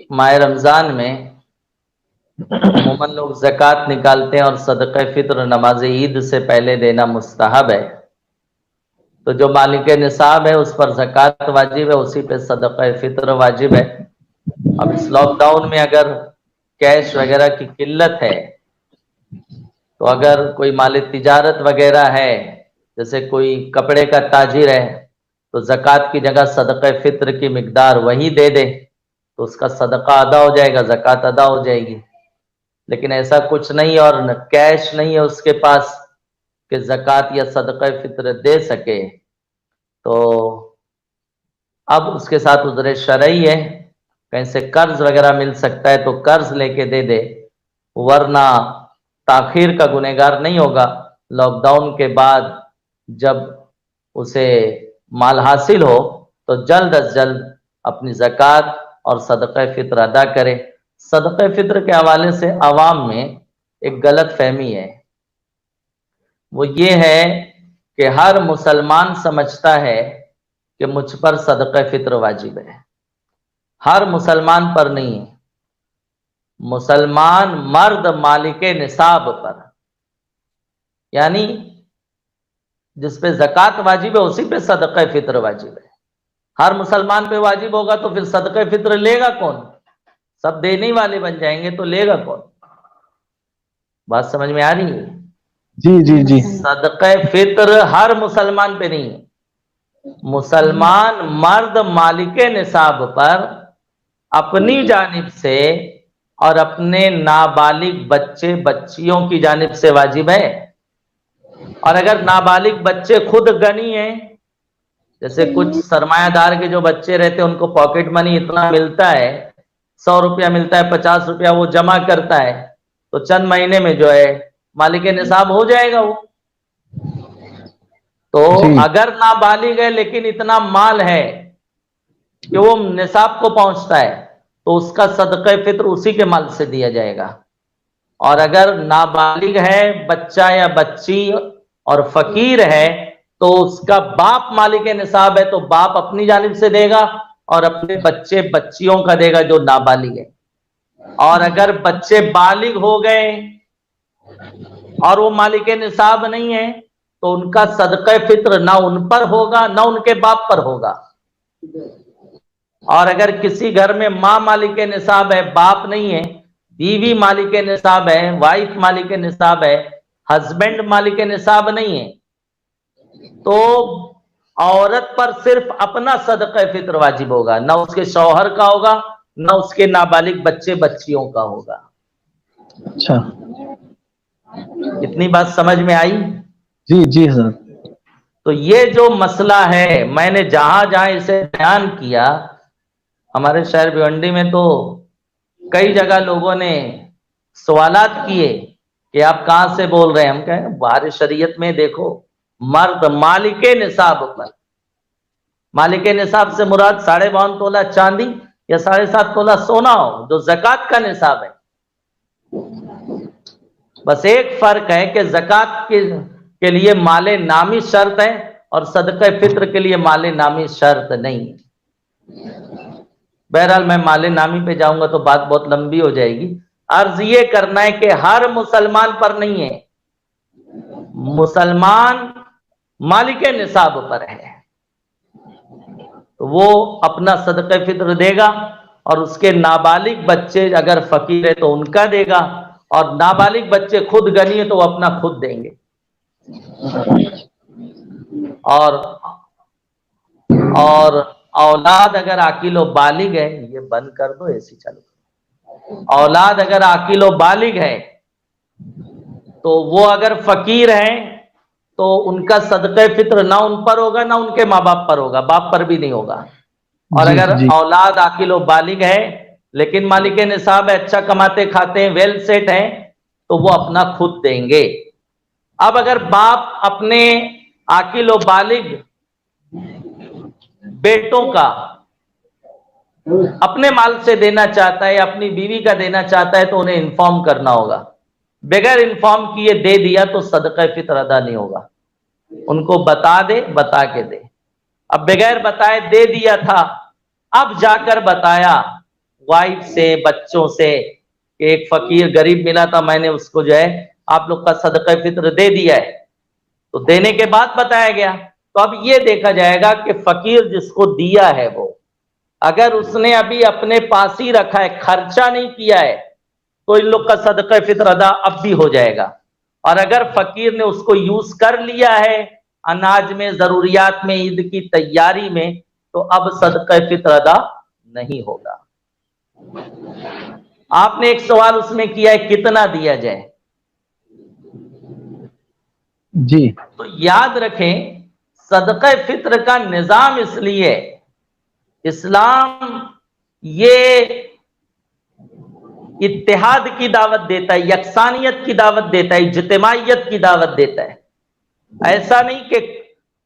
ماہ رمضان میں عموماً لوگ زکوٰۃ نکالتے ہیں اور صدقہ فطر نماز عید سے پہلے دینا مستحب ہے. تو جو مالک نصاب ہے اس پر زکوٰۃ واجب ہے، اسی پہ صدقہ فطر واجب ہے. اب اس لاک ڈاؤن میں اگر کیش وغیرہ کی قلت ہے تو اگر کوئی مال تجارت وغیرہ ہے، جیسے کوئی کپڑے کا تاجر ہے، تو زکوٰۃ کی جگہ صدقہ فطر کی مقدار وہی دے دے تو اس کا صدقہ ادا ہو جائے گا، زکوٰۃ ادا ہو جائے گی. لیکن ایسا کچھ نہیں اور کیش نہیں ہے اس کے پاس کہ زکوٰۃ یا صدقہ فطر دے سکے، تو اب اس کے ساتھ عذر شرعی ہے، کہیں سے قرض وغیرہ مل سکتا ہے تو قرض لے کے دے دے، ورنہ تاخیر کا گنہگار نہیں ہوگا. لاک ڈاؤن کے بعد جب اسے مال حاصل ہو تو جلد از جلد اپنی زکوٰۃ اور صدقہ فطر ادا کرے. صدقہ فطر کے حوالے سے عوام میں ایک غلط فہمی ہے، وہ یہ ہے کہ ہر مسلمان سمجھتا ہے کہ مجھ پر صدقہ فطر واجب ہے. ہر مسلمان پر نہیں ہے. مسلمان مرد مالک نصاب پر، یعنی جس پہ زکوٰۃ واجب ہے اسی پہ صدقہ فطر واجب ہے. ہر مسلمان پہ واجب ہوگا تو پھر صدقہ فطر لے گا کون؟ سب دینے والے بن جائیں گے تو لے گا کون؟ بات سمجھ میں آ رہی ہے؟ جی جی جی. صدقہ فطر ہر مسلمان پہ نہیں ہے. مسلمان مرد مالک نصاب پر اپنی جانب سے اور اپنے نابالغ بچے بچیوں کی جانب سے واجب ہے. اور اگر نابالغ بچے خود غنی ہیں، جیسے کچھ سرمایہ دار کے جو بچے رہتے ہیں ان کو پاکٹ منی اتنا ملتا ہے، 100 روپیہ ملتا ہے، 50 روپیہ وہ جمع کرتا ہے تو چند مہینے میں جو ہے مالک نصاب ہو جائے گا وہ. تو جی اگر نابالغ ہے لیکن اتنا مال ہے کہ وہ نصاب کو پہنچتا ہے تو اس کا صدقہ فطر اسی کے مال سے دیا جائے گا. اور اگر نابالغ ہے بچہ یا بچی اور فقیر ہے تو اس کا باپ مالک نصاب ہے تو باپ اپنی جانب سے دے گا اور اپنے بچے بچیوں کا دے گا جو نابالغ ہے. اور اگر بچے بالغ ہو گئے اور وہ مالک نصاب نہیں ہے تو ان کا صدقہ فطر نہ ان پر ہوگا نہ ان کے باپ پر ہوگا. اور اگر کسی گھر میں ماں مالک نصاب ہے، باپ نہیں ہے، بیوی مالک نصاب ہے، وائف مالک نصاب ہے، ہسبینڈ مالک نصاب نہیں ہے، تو عورت پر صرف اپنا صدقہ فطر واجب ہوگا، نہ اس کے شوہر کا ہوگا نہ اس کے نابالغ بچے بچیوں کا ہوگا. اچھا. اتنی بات سمجھ میں آئی؟ جی جی حضرت. تو یہ جو مسئلہ ہے میں نے جہاں جہاں اسے بیان کیا، ہمارے شہر بھیونڈی میں تو کئی جگہ لوگوں نے سوالات کیے کہ آپ کہاں سے بول رہے ہیں. ہم کہیں بہار شریعت میں دیکھو، مرد مالک نصاب پر، مالک نصاب سے مراد 52.5 تولہ چاندی یا 7.5 تولہ سونا ہو جو زکوٰۃ کا نصاب ہے. بس ایک فرق ہے کہ زکوٰۃ کے لیے مال نامی شرط ہے اور صدقہ فطر کے لیے مال نامی شرط نہیں. بہرحال میں مال نامی پہ جاؤں گا تو بات بہت لمبی ہو جائے گی. عرض یہ کرنا ہے کہ ہر مسلمان پر نہیں ہے، مسلمان مالک نصاب پر ہے تو وہ اپنا صدقہ فطر دے گا اور اس کے نابالغ بچے اگر فقیر ہے تو ان کا دے گا، اور نابالغ بچے خود غنی ہے تو وہ اپنا خود دیں گے. اور اولاد اگر عاقل و بالغ ہے، یہ بند کر دو ایسی چلو، اولاد اگر عاقل و بالغ ہے تو وہ اگر فقیر ہیں تو ان کا صدقہ فطر نہ ان پر ہوگا نہ ان کے ماں باپ پر ہوگا، باپ پر بھی نہیں ہوگا. اور جی اگر جی اولاد عاقل و بالغ ہے لیکن مالک نصاب ہے، اچھا کماتے کھاتے ہیں، ویل سیٹ ہیں، تو وہ اپنا خود دیں گے. اب اگر باپ اپنے عاقل و بالغ بیٹوں کا اپنے مال سے دینا چاہتا ہے، اپنی بیوی کا دینا چاہتا ہے تو انہیں انفارم کرنا ہوگا. بغیر انفارم کیے دے دیا تو صدقہ فطر ادا نہیں ہوگا. ان کو بتا دے، بتا کے دے. اب بغیر بتائے دے دیا تھا، اب جا کر بتایا، वाइफ से, बच्चों से। एक फकीर गरीब मिला था, मैंने उसको जो है आप लोग का सदका फित्र दे दिया है, तो देने के बाद बताया गया। तो अब ये देखा जाएगा कि फकीर जिसको दिया है वो अगर उसने अभी अपने पास ही रखा है, खर्चा नहीं किया है, तो इन लोग का सदका फित्र अदा अब भी हो जाएगा। और अगर फकीर ने उसको यूज कर लिया है अनाज में, जरूरियात में, ईद की तैयारी में, तो अब सदका फित्र अदा नहीं होगा। आपने एक सवाल उसमें किया है कितना दिया जाए, जी तो याद रखें सदका फित्र का निजाम इसलिए इस्लाम ये इत्तेहाद की दावत देता है, यकसानियत की दावत देता है, इज्तिमाइयत की दावत देता है। ऐसा नहीं कि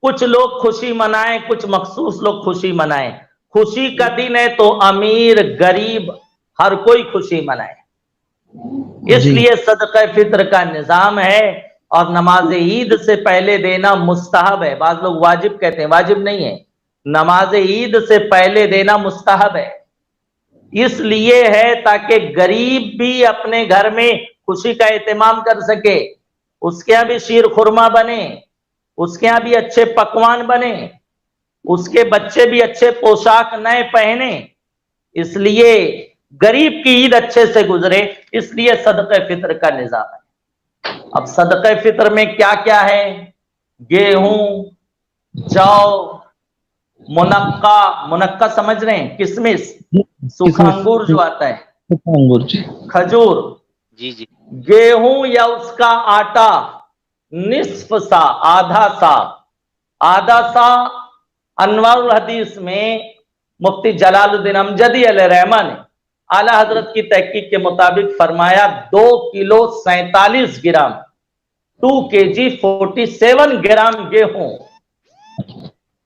कुछ लोग खुशी मनाएं, कुछ मखसूस लोग खुशी मनाएं। खुशी का दिन है तो अमीर गरीब हर कोई खुशी मनाए, इसलिए सदका फित्र का निजाम है। और नमाज ईद से पहले देना मुस्तहब है। बाद लोग वाजिब कहते हैं, वाजिब नहीं है, नमाज ईद से पहले देना मुस्तहब है। इसलिए है ताकि गरीब भी अपने घर में खुशी का एहतमाम कर सके, उसके यहाँ भी शीर खुरमा बने, उसके यहाँ भी अच्छे पकवान बने, उसके बच्चे भी अच्छे पोशाक नए पहने, इसलिए गरीब की ईद अच्छे से गुजरे, इसलिए सदका फित्र का निजाम है। अब सदका फित्र में क्या क्या है? गेहूं, जौ, मुनक्का, मुनक्का समझ रहे हैं, किशमिश, सूखा अंगूर जो आता है, अंगूर जी, खजूर, जी जी, गेहूं या उसका आटा, निस्फ सा, आधा सा। आधा सा अनवारुल हदीस में मुफ्ती जलालुद्दीन अमजदी अलैहिर्रहमा ने आला हजरत की तहकीक के मुताबिक फरमाया 2 किलो 47 ग्राम, 2 kg 47 ग्राम गेहूं,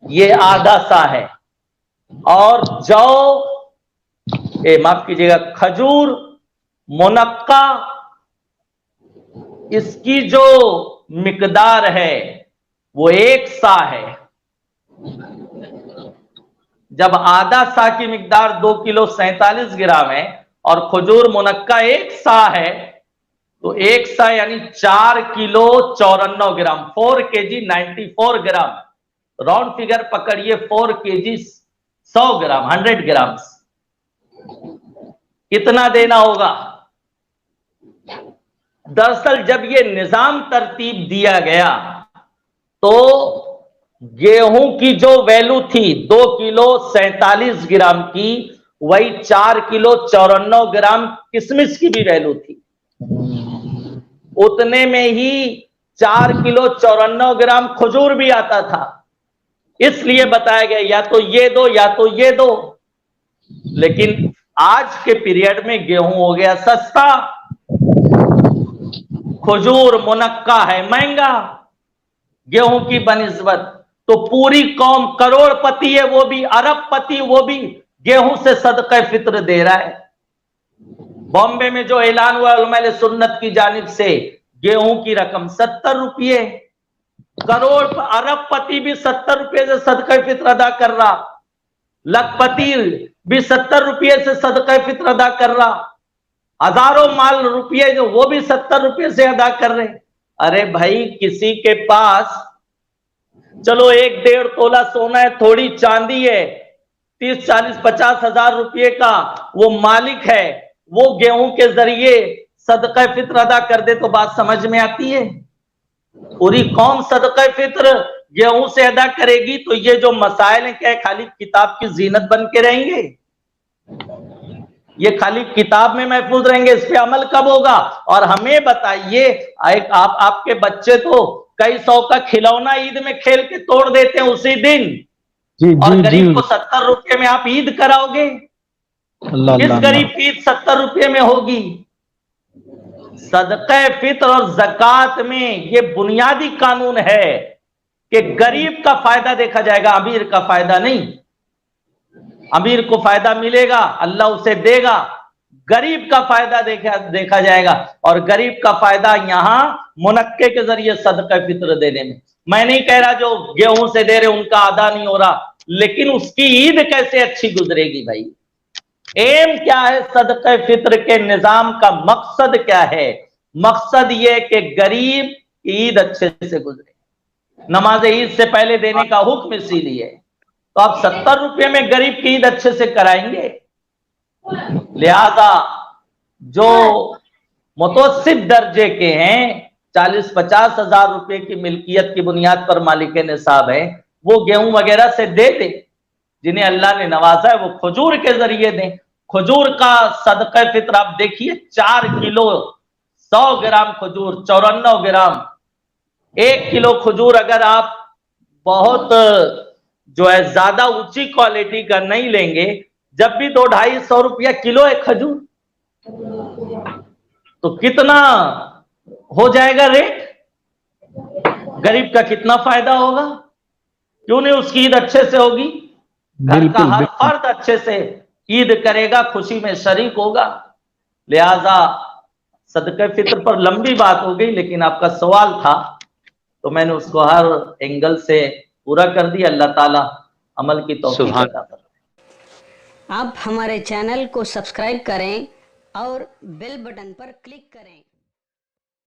ये आधा सा है। और जौ, माफ कीजिएगा, खजूर, मुनक्का, इसकी जो मिकदार है वो 1 सा है। जब आधा सा की मिकदार 2 किलो 47 ग्राम है और खजूर मुनक्का 1 सा है, तो 1 सा यानी 4 किलो 94 ग्राम, 4 kg 94 ग्राम, राउंड फिगर पकड़िए, 4 kg 100 ग्राम, 100 ग्राम। कितना देना होगा? दरअसल जब ये निजाम तरतीब दिया गया तो गेहूं की जो वैल्यू थी 2 किलो 47 ग्राम की, वही 4 किलो 94 ग्राम किशमिश की भी वैल्यू थी। उतने में ही 4 किलो 94 ग्राम खजूर भी आता था। इसलिए बताया गया या तो ये दो या तो ये दो। लेकिन आज के पीरियड में गेहूं हो गया सस्ता, खजूर मुनक्का है महंगा गेहूं की बनिस्बत, तो पूरी कौम करोड़पति है, वो भी अरबपति, वो भी गेहूं से सदका फित्र दे रहा है। बॉम्बे में जो ऐलान हुआ उलमाए सुन्नत की जानिब से, गेहूं की रकम 70 रुपये, करोड़ अरबपति भी 70 रुपये से सदका फित्र अदा कर रहा, लखपति भी 70 रुपये से सदका फित्र अदा कर रहा, हजारों माल रुपये जो वो भी 70 रुपये से अदा कर रहे। अरे भाई, किसी के पास चलो 1-1.5 तोला सोना है, थोड़ी चांदी है, 30, 40, 50 हजार रुपये का वो मालिक है, वो गेहूं के जरिए सदका फित्र अदा कर दे तो बात समझ में आती है। पूरी कौम सदका फित्र गेहूं से अदा करेगी तो ये जो मसाइल हैं क्या खाली किताब की जीनत बन के रहेंगे? ये खाली किताब में महफूज रहेंगे? इस पे अमल कब होगा? और हमें बताइए, आपके बच्चे तो कई 100 का खिलौना ईद में खेल के तोड़ देते हैं उसी दिन, जी और जी गरीब जी, को 70 रुपये में आप ईद कराओगे? अल्लाह किस अल्लाह गरीब की ईद 70 रुपये में होगी? सदका फित्र और ज़कात में ये बुनियादी कानून है कि गरीब का फायदा देखा जाएगा, अमीर का फायदा नहीं। अमीर को फायदा मिलेगा, अल्लाह उसे देगा, गरीब का फायदा देखा जाएगा। और गरीब का फायदा यहां मुनक्के के जरिए सदका फित्र देने में। मैं नहीं कह रहा जो गेहूं से दे रहे उनका अदा नहीं हो रहा, लेकिन उसकी ईद कैसे अच्छी गुजरेगी भाई? एम क्या है सदक़े फित्र के निजाम का, मकसद क्या है? मकसद ये कि गरीब की ईद अच्छे से गुजरे, नमाज ईद से पहले देने का हुक्म इसीलिए। तो आप 70 रुपये में गरीब की ईद अच्छे से कराएंगे? लिहाजा जो मुतवस्सित दर्जे के हैं, 40-50 हजार रुपए की मिल्कियत की बुनियाद पर मालिक निसाब है, वो गेहूं वगैरह से दे दे। जिन्हें अल्लाह ने नवाजा है वो खजूर के जरिए दें। खजूर का सदक़े फित्र आप देखिए, 4 किलो 100 ग्राम खजूर 94 ग्राम, 1 किलो खजूर अगर आप बहुत जो है ज्यादा ऊंची क्वालिटी का नहीं लेंगे, जब भी 200-250 रुपया किलो है खजूर, तो कितना हो जाएगा रेट? गरीब का कितना फायदा होगा? क्यों नहीं उसकी ईद अच्छे से होगी? घर का हर फर्द अच्छे से ईद करेगा, खुशी में शरीक होगा। लिहाजा सदक़े फित्र पर लंबी बात हो गई, लेकिन आपका सवाल था तो मैंने उसको हर एंगल से पूरा कर दिया। अल्लाह ताला अमल की तौफीक अता फरमाए। आप हमारे चैनल को सब्सक्राइब करें और बेल बटन पर क्लिक करें।